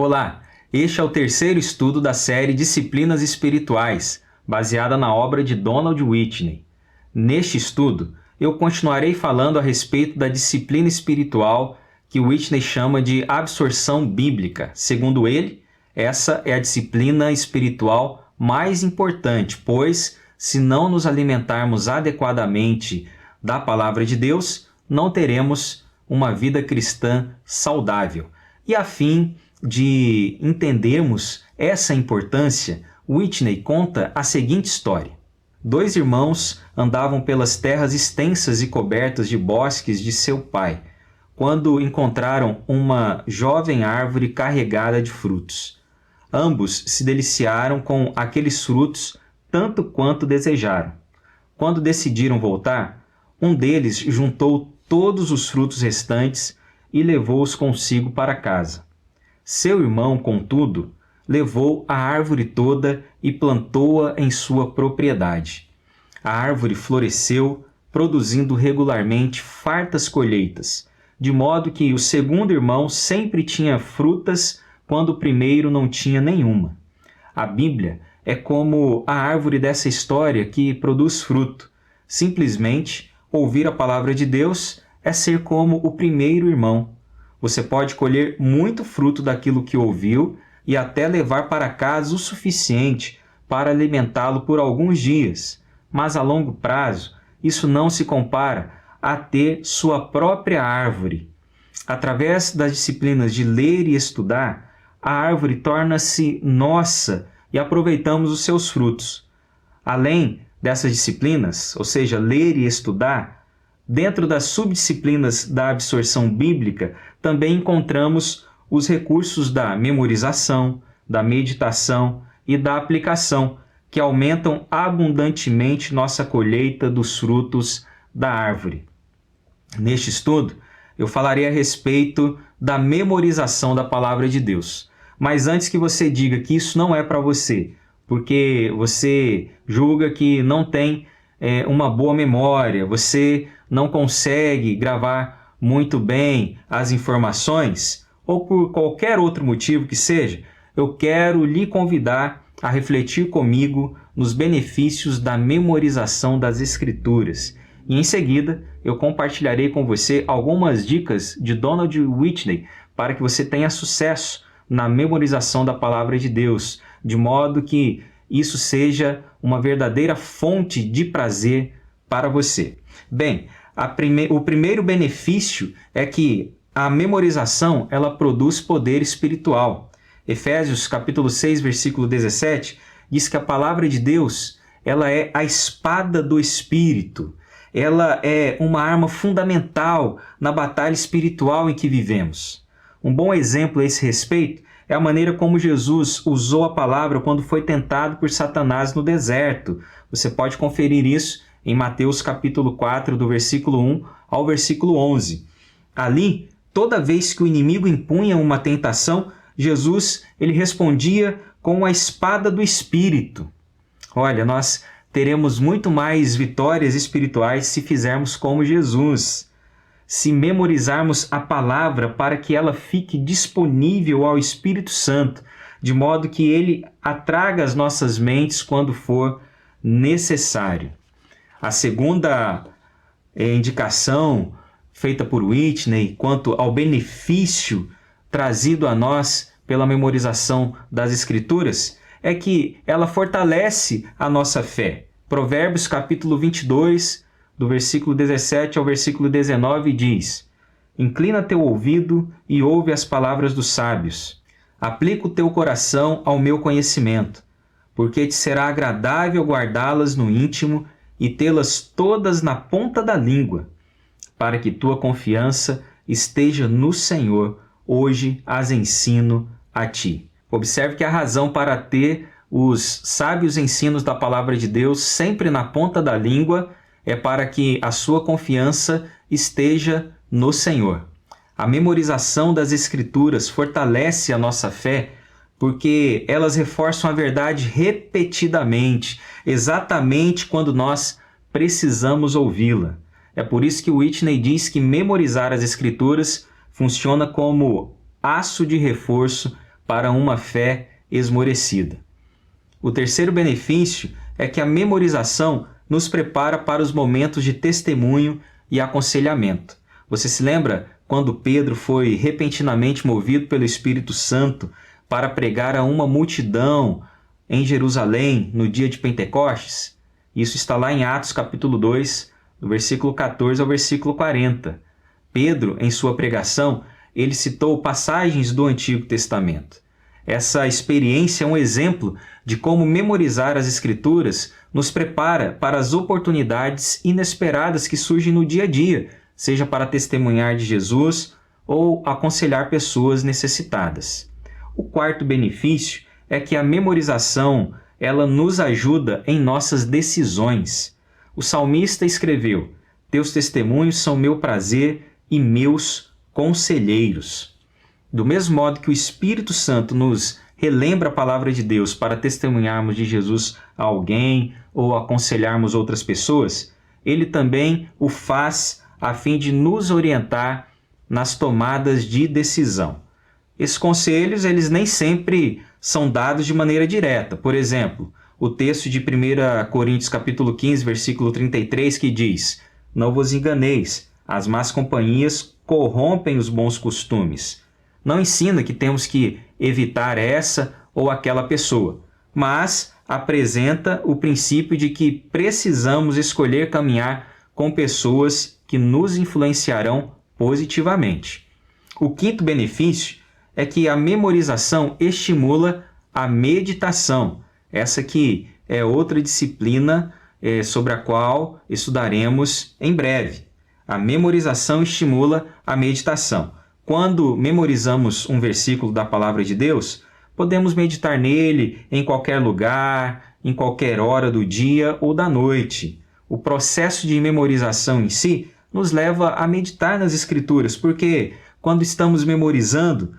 Olá, este é o terceiro estudo da série Disciplinas Espirituais, baseada na obra de Donald Whitney. Neste estudo, eu continuarei falando a respeito da disciplina espiritual que Whitney chama de absorção bíblica. Segundo ele, essa é a disciplina espiritual mais importante, pois, se não nos alimentarmos adequadamente da palavra de Deus, não teremos uma vida cristã saudável. E a fim de entendermos essa importância, Whitney conta a seguinte história. 2 irmãos andavam pelas terras extensas e cobertas de bosques de seu pai, quando encontraram uma jovem árvore carregada de frutos. Ambos se deliciaram com aqueles frutos tanto quanto desejaram. Quando decidiram voltar, um deles juntou todos os frutos restantes e levou-os consigo para casa. Seu irmão, contudo, levou a árvore toda e plantou-a em sua propriedade. A árvore floresceu, produzindo regularmente fartas colheitas, de modo que o segundo irmão sempre tinha frutas quando o primeiro não tinha nenhuma. A Bíblia é como a árvore dessa história que produz fruto. Simplesmente, ouvir a palavra de Deus é ser como o primeiro irmão. Você pode colher muito fruto daquilo que ouviu e até levar para casa o suficiente para alimentá-lo por alguns dias. Mas a longo prazo, isso não se compara a ter sua própria árvore. Através das disciplinas de ler e estudar, a árvore torna-se nossa e aproveitamos os seus frutos. Além dessas disciplinas, ou seja, ler e estudar, dentro das subdisciplinas da absorção bíblica, também encontramos os recursos da memorização, da meditação e da aplicação, que aumentam abundantemente nossa colheita dos frutos da árvore. Neste estudo, eu falarei a respeito da memorização da palavra de Deus. Mas antes que você diga que isso não é para você, porque você julga que não tem uma boa memória, você não consegue gravar muito bem as informações, ou por qualquer outro motivo que seja, eu quero lhe convidar a refletir comigo nos benefícios da memorização das Escrituras. E em seguida, eu compartilharei com você algumas dicas de Donald Whitney para que você tenha sucesso na memorização da palavra de Deus, de modo que isso seja uma verdadeira fonte de prazer para você. Bem, o primeiro benefício é que a memorização ela produz poder espiritual. Efésios capítulo 6, versículo 17, diz que a palavra de Deus ela é a espada do Espírito. Ela é uma arma fundamental na batalha espiritual em que vivemos. Um bom exemplo a esse respeito é a maneira como Jesus usou a palavra quando foi tentado por Satanás no deserto. Você pode conferir isso em Mateus capítulo 4, do versículo 1 ao versículo 11. Ali, toda vez que o inimigo impunha uma tentação, Jesus ele respondia com a espada do Espírito. Olha, nós teremos muito mais vitórias espirituais se fizermos como Jesus. Se memorizarmos a palavra para que ela fique disponível ao Espírito Santo, de modo que ele atraga as nossas mentes quando for necessário. A segunda indicação feita por Whitney quanto ao benefício trazido a nós pela memorização das Escrituras é que ela fortalece a nossa fé. Provérbios capítulo 22, do versículo 17 ao versículo 19 diz: Inclina teu ouvido e ouve as palavras dos sábios. Aplica o teu coração ao meu conhecimento, porque te será agradável guardá-las no íntimo e tê-las todas na ponta da língua, para que tua confiança esteja no Senhor. Hoje as ensino a ti. Observe que a razão para ter os sábios ensinos da palavra de Deus sempre na ponta da língua é para que a sua confiança esteja no Senhor. A memorização das Escrituras fortalece a nossa fé porque elas reforçam a verdade repetidamente, exatamente quando nós precisamos ouvi-la. É por isso que Whitney diz que memorizar as Escrituras funciona como aço de reforço para uma fé esmorecida. O terceiro benefício é que a memorização nos prepara para os momentos de testemunho e aconselhamento. Você se lembra quando Pedro foi repentinamente movido pelo Espírito Santo para pregar a uma multidão em Jerusalém no dia de Pentecostes? Isso está lá em Atos capítulo 2, do versículo 14 ao versículo 40. Pedro, em sua pregação, ele citou passagens do Antigo Testamento. Essa experiência é um exemplo de como memorizar as Escrituras nos prepara para as oportunidades inesperadas que surgem no dia a dia, seja para testemunhar de Jesus ou aconselhar pessoas necessitadas. O quarto benefício é que a memorização ela nos ajuda em nossas decisões. O salmista escreveu: "Teus testemunhos são meu prazer e meus conselheiros." Do mesmo modo que o Espírito Santo nos relembra a palavra de Deus para testemunharmos de Jesus a alguém ou aconselharmos outras pessoas, ele também o faz a fim de nos orientar nas tomadas de decisão. Esses conselhos, eles nem sempre são dados de maneira direta. Por exemplo, o texto de 1 Coríntios capítulo 15, versículo 33, que diz: "Não vos enganeis, as más companhias corrompem os bons costumes." Não ensina que temos que evitar essa ou aquela pessoa, mas apresenta o princípio de que precisamos escolher caminhar com pessoas que nos influenciarão positivamente. O quinto benefício é que a memorização estimula a meditação. Essa aqui é outra disciplina sobre a qual estudaremos em breve. A memorização estimula a meditação. Quando memorizamos um versículo da Palavra de Deus, podemos meditar nele em qualquer lugar, em qualquer hora do dia ou da noite. O processo de memorização em si nos leva a meditar nas Escrituras, porque quando estamos memorizando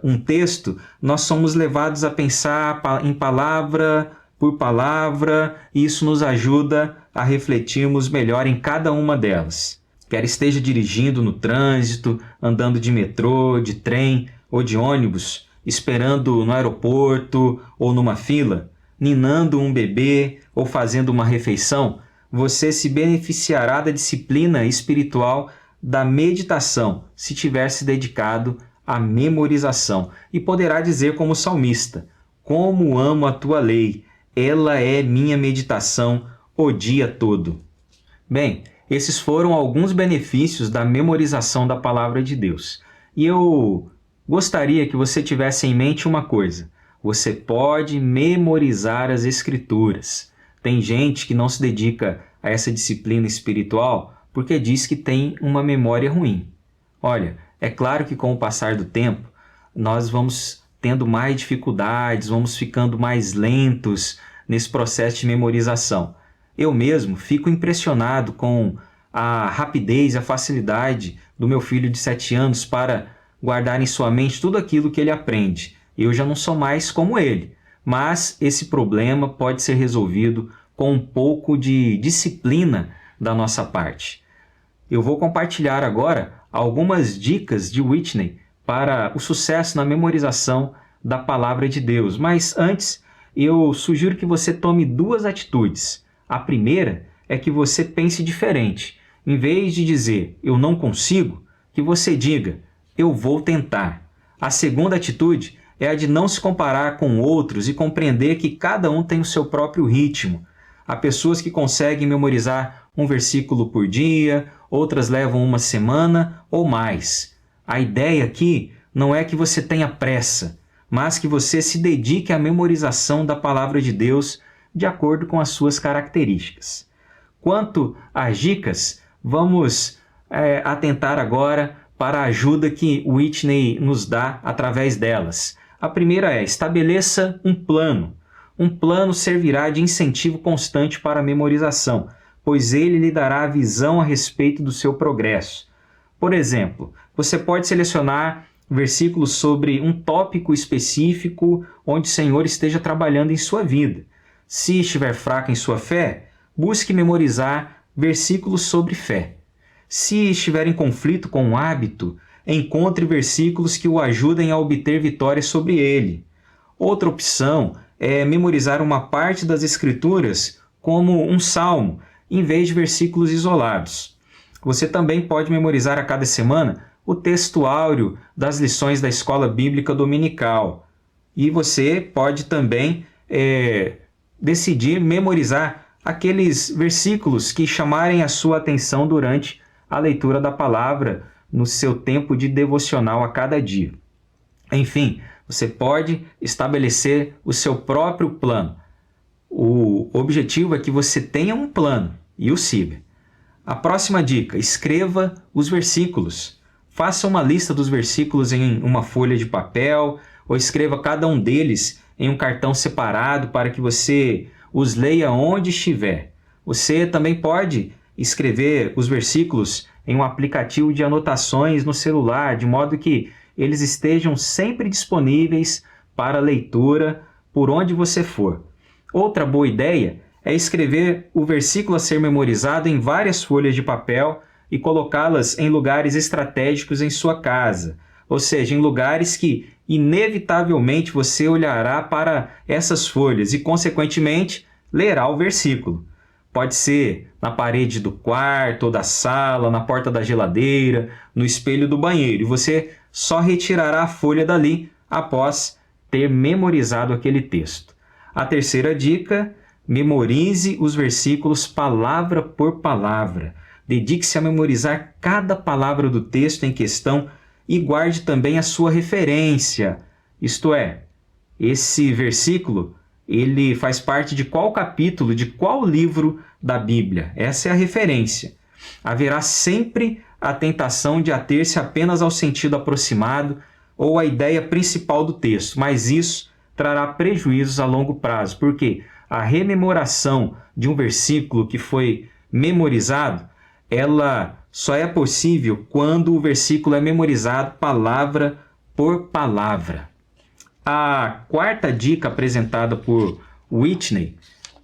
um texto, nós somos levados a pensar em palavra por palavra, e isso nos ajuda a refletirmos melhor em cada uma delas. Quer esteja dirigindo no trânsito, andando de metrô, de trem ou de ônibus, esperando no aeroporto ou numa fila, ninando um bebê ou fazendo uma refeição, você se beneficiará da disciplina espiritual da meditação, se tiver se dedicado à memorização, e poderá dizer como salmista: "Como amo a tua lei, ela é minha meditação o dia todo." Bem, esses foram alguns benefícios da memorização da Palavra de Deus. E eu gostaria que você tivesse em mente uma coisa: você pode memorizar as Escrituras. Tem gente que não se dedica a essa disciplina espiritual porque diz que tem uma memória ruim. Olha, é claro que com o passar do tempo, nós vamos tendo mais dificuldades, vamos ficando mais lentos nesse processo de memorização. Eu mesmo fico impressionado com a rapidez, a facilidade do meu filho de 7 anos para guardar em sua mente tudo aquilo que ele aprende. Eu já não sou mais como ele, mas esse problema pode ser resolvido com um pouco de disciplina da nossa parte. Eu vou compartilhar agora algumas dicas de Whitney para o sucesso na memorização da Palavra de Deus. Mas antes, eu sugiro que você tome 2 atitudes. A primeira é que você pense diferente. Em vez de dizer "eu não consigo", que você diga "eu vou tentar". A segunda atitude é a de não se comparar com outros e compreender que cada um tem o seu próprio ritmo. Há pessoas que conseguem memorizar um versículo por dia, outras levam uma semana ou mais. A ideia aqui não é que você tenha pressa, mas que você se dedique à memorização da Palavra de Deus de acordo com as suas características. Quanto às dicas, vamos atentar agora para a ajuda que Whitney nos dá através delas. A primeira é: estabeleça um plano. Um plano servirá de incentivo constante para a memorização, pois ele lhe dará a visão a respeito do seu progresso. Por exemplo, você pode selecionar versículos sobre um tópico específico onde o Senhor esteja trabalhando em sua vida. Se estiver fraco em sua fé, busque memorizar versículos sobre fé. Se estiver em conflito com um hábito, encontre versículos que o ajudem a obter vitória sobre ele. Outra opção é memorizar uma parte das Escrituras como um salmo, em vez de versículos isolados. Você também pode memorizar a cada semana o texto áureo das lições da escola bíblica dominical. E você pode também decidir memorizar aqueles versículos que chamarem a sua atenção durante a leitura da palavra no seu tempo de devocional a cada dia. Enfim, você pode estabelecer o seu próprio plano. O objetivo é que você tenha um plano e o siga. A próxima dica: escreva os versículos. Faça uma lista dos versículos em uma folha de papel ou escreva cada um deles em um cartão separado para que você os leia onde estiver. Você também pode escrever os versículos em um aplicativo de anotações no celular, de modo que eles estejam sempre disponíveis para leitura por onde você for. Outra boa ideia é escrever o versículo a ser memorizado em várias folhas de papel e colocá-las em lugares estratégicos em sua casa, ou seja, em lugares que inevitavelmente você olhará para essas folhas e, consequentemente, lerá o versículo. Pode ser na parede do quarto ou da sala, na porta da geladeira, no espelho do banheiro, e você só retirará a folha dali após ter memorizado aquele texto. A terceira dica: memorize os versículos palavra por palavra. Dedique-se a memorizar cada palavra do texto em questão e guarde também a sua referência. Isto é, esse versículo, ele faz parte de qual capítulo, de qual livro da Bíblia. Essa é a referência. Haverá sempre a tentação de ater-se apenas ao sentido aproximado ou à ideia principal do texto, mas isso trará prejuízos a longo prazo, porque a rememoração de um versículo que foi memorizado, ela só é possível quando o versículo é memorizado palavra por palavra. A quarta dica apresentada por Whitney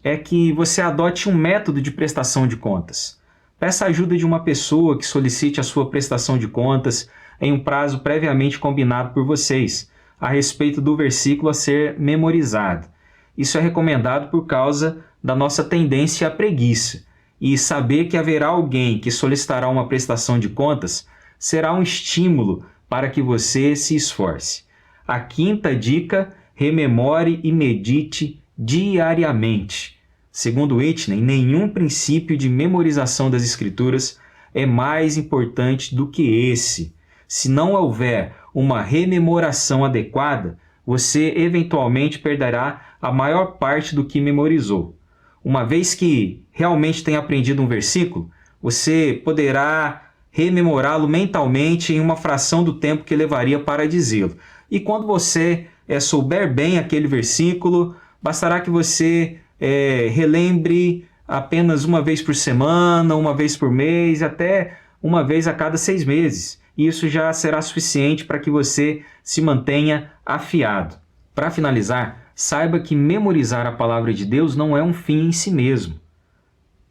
é que você adote um método de prestação de contas. Peça a ajuda de uma pessoa que solicite a sua prestação de contas em um prazo previamente combinado por vocês, a respeito do versículo a ser memorizado. Isso é recomendado por causa da nossa tendência à preguiça. E saber que haverá alguém que solicitará uma prestação de contas será um estímulo para que você se esforce. A quinta dica: rememore e medite diariamente. Segundo Whitney, nenhum princípio de memorização das Escrituras é mais importante do que esse. Se não houver uma rememoração adequada, você eventualmente perderá a maior parte do que memorizou. Uma vez que realmente tenha aprendido um versículo, você poderá rememorá-lo mentalmente em uma fração do tempo que levaria para dizê-lo. E quando você souber bem aquele versículo, bastará que você relembre apenas uma vez por semana, uma vez por mês, até uma vez a cada 6 meses. Isso já será suficiente para que você se mantenha afiado. Para finalizar, saiba que memorizar a palavra de Deus não é um fim em si mesmo.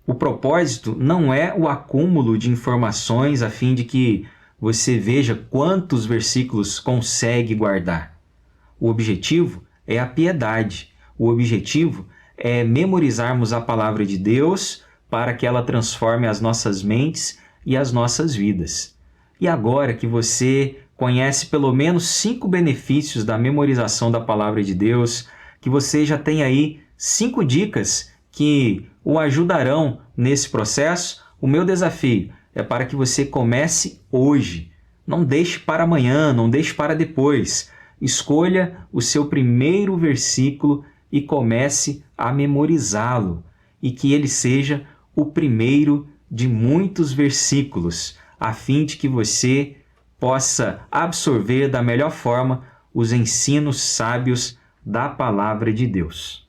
O propósito não é o acúmulo de informações a fim de que você veja quantos versículos consegue guardar. O objetivo é a piedade. O objetivo é memorizarmos a palavra de Deus para que ela transforme as nossas mentes e as nossas vidas. E agora que você conhece pelo menos 5 benefícios da memorização da palavra de Deus, que você já tem aí 5 dicas que o ajudarão nesse processo, o meu desafio é para que você comece hoje. Não deixe para amanhã, não deixe para depois. Escolha o seu primeiro versículo e comece a memorizá-lo. E que ele seja o primeiro de muitos versículos, a fim de que você possa absorver da melhor forma os ensinos sábios da palavra de Deus.